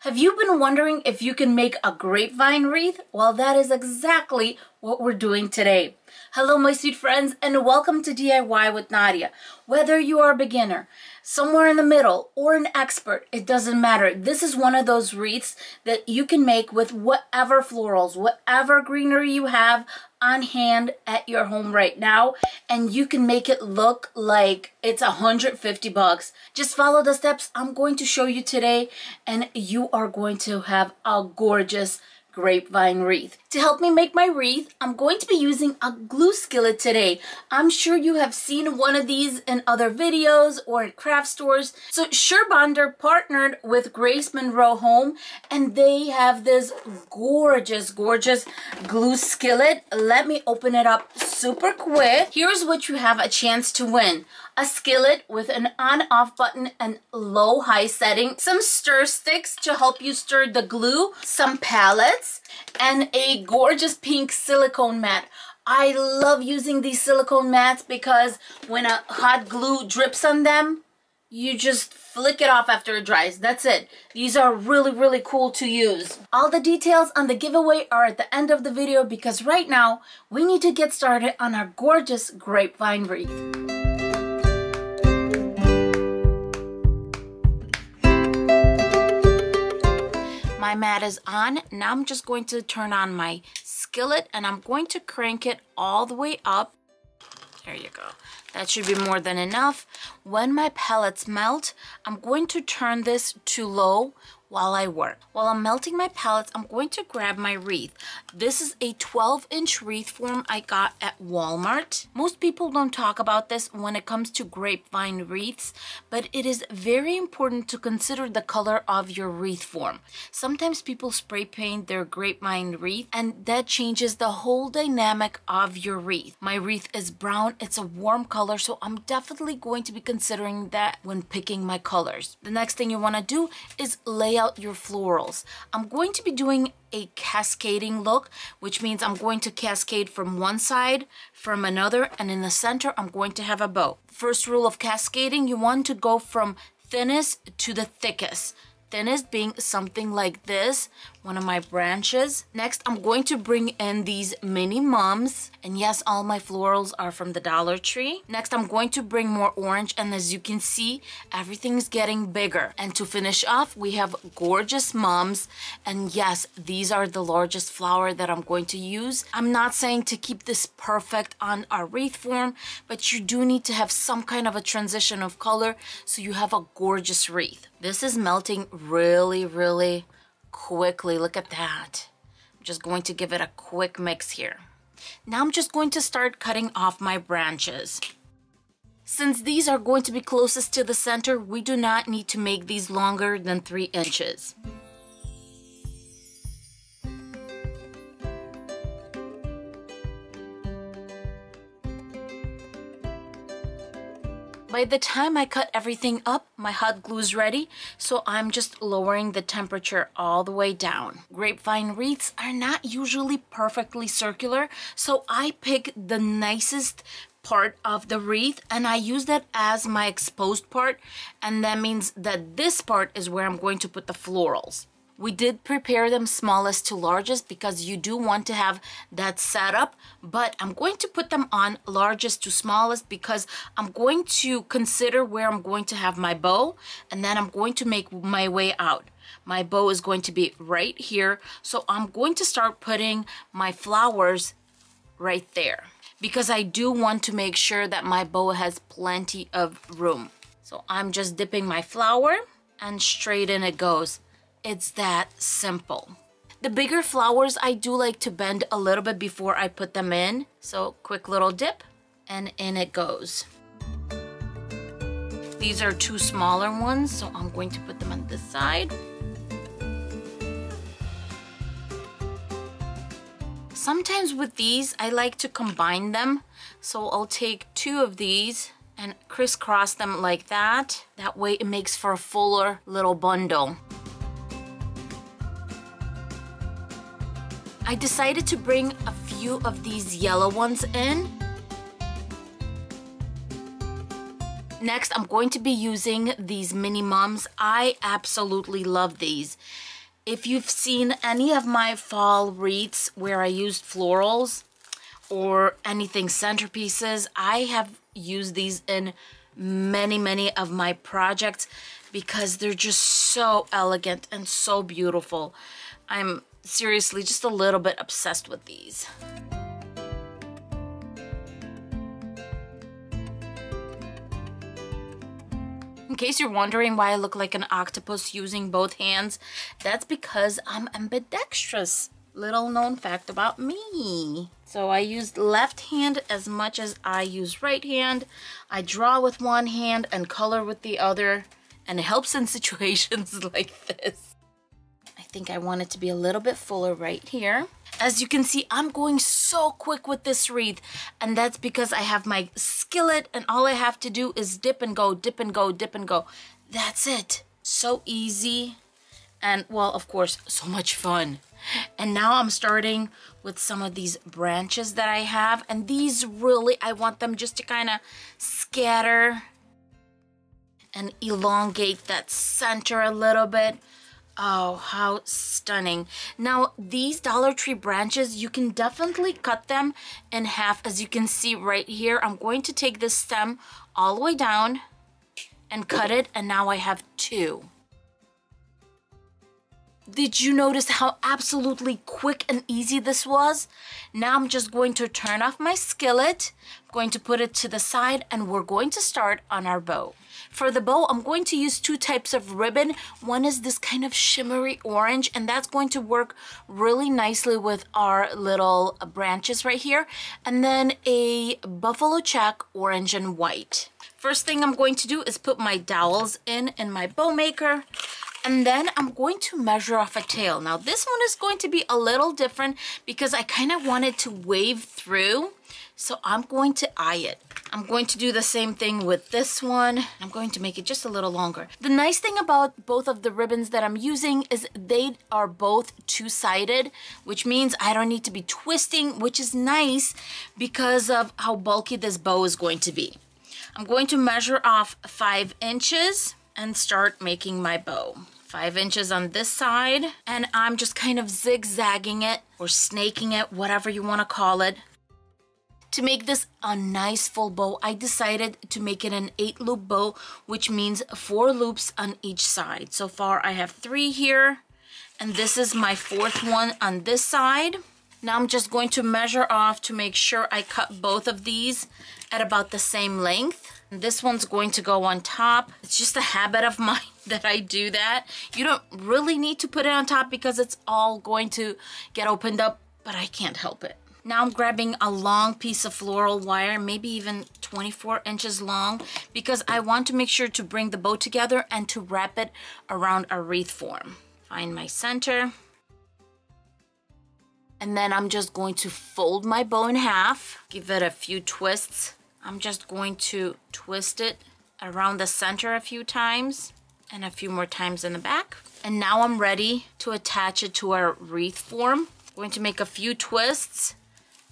Have you been wondering if you can make a grapevine wreath? Well, that is exactly what we're doing today. Hello, my sweet friends, and welcome to DIY with Nadia. Whether you are a beginner, somewhere in the middle, or an expert, it doesn't matter. This is one of those wreaths that you can make with whatever florals, whatever greenery you have on hand at your home right now, and you can make it look like it's $150. Just follow the steps I'm going to show you today, and you are going to have a gorgeous grapevine wreath. To help me make my wreath, I'm going to be using a glue skillet today. I'm sure you have seen one of these in other videos or in craft stores. So Surebonder partnered with Grace Monroe Home, and they have this gorgeous glue skillet. Let me open it up super quick. Here's what you have a chance to win. A skillet with an on-off button and low-high setting, some stir sticks to help you stir the glue, some pellets, and a gorgeous pink silicone mat. I love using these silicone mats because when a hot glue drips on them, you just flick it off after it dries. That's it. These are really cool to use. All the details on the giveaway are at the end of the video because right now we need to get started on our gorgeous grapevine wreath. My mat is on. Now I'm just going to turn on my skillet and I'm going to crank it all the way up. There you go. That should be more than enough. When my pellets melt, I'm going to turn this to low while I work. While I'm melting my pellets, I'm going to grab my wreath. This is a 12-inch wreath form I got at Walmart. Most people don't talk about this when it comes to grapevine wreaths, but it is very important to consider the color of your wreath form. Sometimes people spray paint their grapevine wreath, and that changes the whole dynamic of your wreath. My wreath is brown. It's a warm color, so I'm definitely going to be considering that when picking my colors. The next thing you want to do is lay out your florals. I'm going to be doing a cascading look, which means I'm going to cascade from one side, from another, and in the center I'm going to have a bow. First rule of cascading, you want to go from thinnest to the thickest. Thinnest being something like this, one of my branches. Next, I'm going to bring in these mini mums. And yes, all my florals are from the Dollar Tree. Next, I'm going to bring more orange. And as you can see, everything's getting bigger. And to finish off, we have gorgeous mums. And yes, these are the largest flower that I'm going to use. I'm not saying to keep this perfect on our wreath form, but you do need to have some kind of a transition of color so you have a gorgeous wreath. This is melting really quickly. Look at that. I'm just going to give it a quick mix here. Now I'm just going to start cutting off my branches. Since these are going to be closest to the center, we do not need to make these longer than 3 inches. By the time I cut everything up, my hot glue is ready, so I'm just lowering the temperature all the way down. Grapevine wreaths are not usually perfectly circular, so I pick the nicest part of the wreath and I use that as my exposed part, and that means that this part is where I'm going to put the florals. We did prepare them smallest to largest because you do want to have that setup, but I'm going to put them on largest to smallest because I'm going to consider where I'm going to have my bow, and then I'm going to make my way out. My bow is going to be right here, so I'm going to start putting my flowers right there because I do want to make sure that my bow has plenty of room. So I'm just dipping my flower and straight in it goes. It's that simple. The bigger flowers, I do like to bend a little bit before I put them in. So quick little dip and in it goes. These are 2 smaller ones, so I'm going to put them on this side. Sometimes with these, I like to combine them. So I'll take 2 of these and crisscross them like that. That way it makes for a fuller little bundle. I decided to bring a few of these yellow ones in. Next, I'm going to be using these mini mums. I absolutely love these. If you've seen any of my fall wreaths where I used florals or anything centerpieces, I have used these in many of my projects because they're just so elegant and so beautiful. I'm seriously just a little bit obsessed with these. In case you're wondering why I look like an octopus using both hands, that's because I'm ambidextrous. Little known fact about me. So I used left hand as much as I use right hand. I draw with one hand and color with the other, and it helps in situations like this. I think I want it to be a little bit fuller right here. As you can see, I'm going so quick with this wreath, and that's because I have my skillet and all I have to do is dip and go, dip and go, dip and go. That's it. So easy and, well, of course, so much fun. And now I'm starting with some of these branches that I have, and these really, I want them just to kind of scatter and elongate that center a little bit. Oh, how stunning. Now, these Dollar Tree branches, you can definitely cut them in half. As you can see right here, I'm going to take this stem all the way down and cut it, and now I have two. Did you notice how absolutely quick and easy this was? Now I'm just going to turn off my skillet, I'm going to put it to the side, and we're going to start on our bow. For the bow, I'm going to use two types of ribbon. One is this kind of shimmery orange, and that's going to work really nicely with our little branches right here. And then a buffalo check orange and white. First thing I'm going to do is put my dowels in my bow maker. And then I'm going to measure off a tail. Now this one is going to be a little different because I kind of wanted to wave through. So I'm going to eye it. I'm going to do the same thing with this one. I'm going to make it just a little longer. The nice thing about both of the ribbons that I'm using is they are both two-sided, which means I don't need to be twisting, which is nice because of how bulky this bow is going to be. I'm going to measure off 5 inches and start making my bow. 5 inches on this side, and I'm just kind of zigzagging it or snaking it, whatever you want to call it. To make this a nice full bow, I decided to make it an 8-loop bow, which means 4 loops on each side. So far I have 3 here, and this is my 4th one on this side. Now I'm just going to measure off to make sure I cut both of these at about the same length. And this one's going to go on top. It's just a habit of mine that I do that. You don't really need to put it on top because it's all going to get opened up, but I can't help it. Now I'm grabbing a long piece of floral wire, maybe even 24 inches long, because I want to make sure to bring the bow together and to wrap it around a wreath form. Find my center. And then I'm just going to fold my bow in half, give it a few twists. I'm just going to twist it around the center a few times and a few more times in the back. And now I'm ready to attach it to our wreath form. I'm going to make a few twists.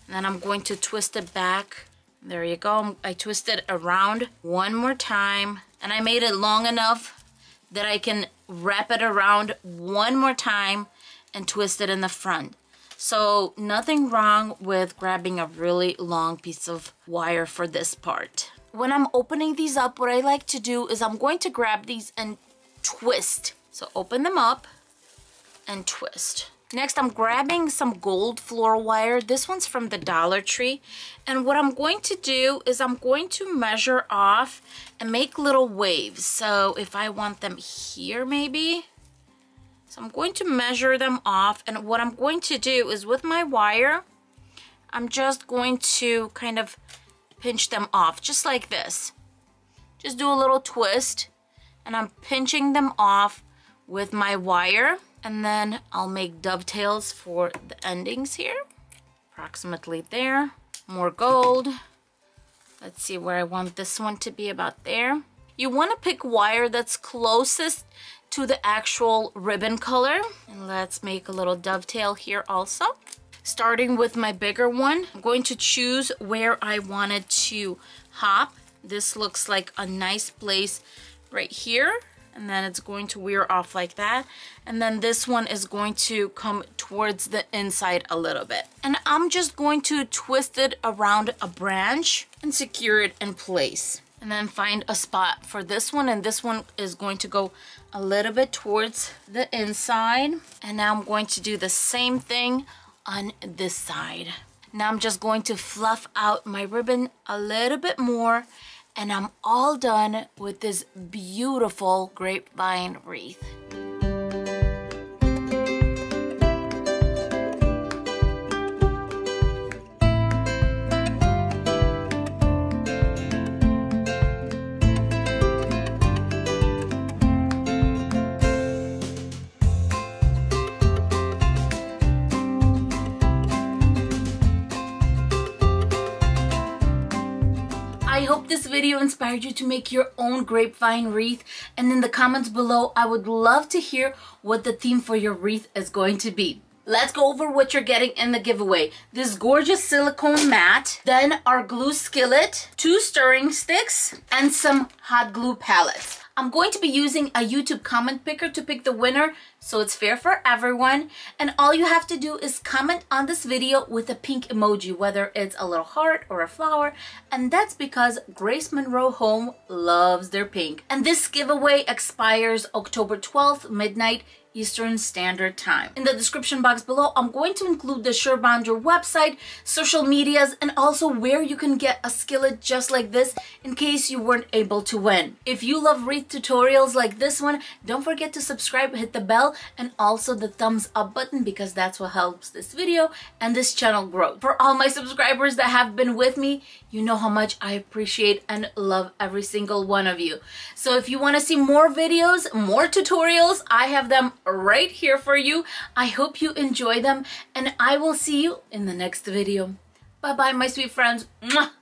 And then I'm going to twist it back. There you go. I twisted around one more time. And I made it long enough that I can wrap it around one more time and twist it in the front. So nothing wrong with grabbing a really long piece of wire for this part. When I'm opening these up, what I like to do is I'm going to grab these and twist. So open them up and twist. Next, I'm grabbing some gold floral wire. This one's from the Dollar Tree. And what I'm going to do is I'm going to measure off and make little waves. So if I want them here maybe. So I'm going to measure them off. And what I'm going to do is with my wire, I'm just going to kind of pinch them off just like this. Just do a little twist and I'm pinching them off with my wire. And then I'll make dovetails for the endings here. Approximately there. More gold. Let's see where I want this one to be, about there. You want to pick wire that's closest to the actual ribbon color. And let's make a little dovetail here also. Starting with my bigger one, I'm going to choose where I wanted to hop. This looks like a nice place right here. and then it's going to wear off like that. And then this one is going to come towards the inside a little bit. And I'm just going to twist it around a branch and secure it in place. And then find a spot for this one, and this one is going to go a little bit towards the inside. And now I'm going to do the same thing on this side. Now I'm just going to fluff out my ribbon a little bit more, and I'm all done with this beautiful grapevine wreath. I hope this video inspired you to make your own grapevine wreath, and in the comments below I would love to hear what the theme for your wreath is going to be. Let's go over what you're getting in the giveaway. This gorgeous silicone mat, then our glue skillet, 2 stirring sticks, and some hot glue pellets. I'm going to be using a YouTube comment picker to pick the winner, so it's fair for everyone. And all you have to do is comment on this video with a pink emoji, whether it's a little heart or a flower. And that's because Grace Monroe Home loves their pink. And this giveaway expires October 12th, midnight Eastern Standard Time. In the description box below, I'm going to include the Surebonder website, social medias, and also where you can get a skillet just like this in case you weren't able to win. If you love wreath tutorials like this one, don't forget to subscribe, hit the bell, and also the thumbs up button, because that's what helps this video and this channel grow. For all my subscribers that have been with me, you know how much I appreciate and love every single one of you. So if you want to see more videos, more tutorials, I have them right here for you. I hope you enjoy them, and I will see you in the next video. Bye bye, my sweet friends. Mwah!